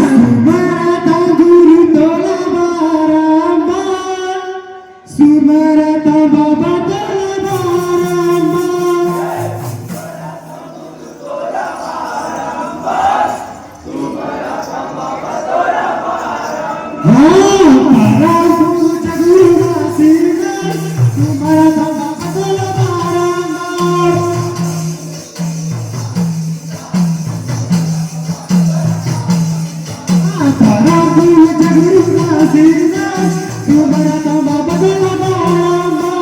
Sumarata guru tola baramba, Sumarata baba tola baramba. Para guru jaguru basirna, Sumarata baba tola baramba. Para guru jaguru basirna, Sumarata baba tola baramba.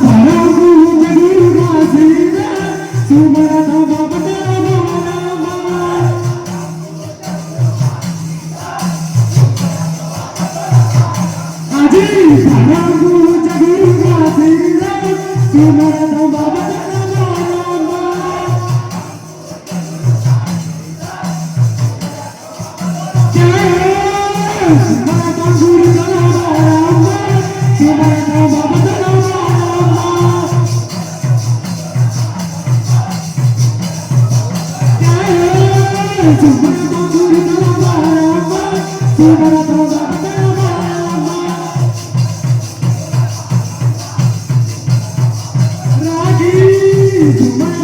Para guru jaguru basirna, Sumarata baba tola baramba. Aji para guru jaguru basirna, Sumarata baba tola baramba. Sumarata guru tola baramba, Sumarata baba tola baramba. Sumarata guru tola baramba, Sumarata baba tola baramba. Ragi, Sumarata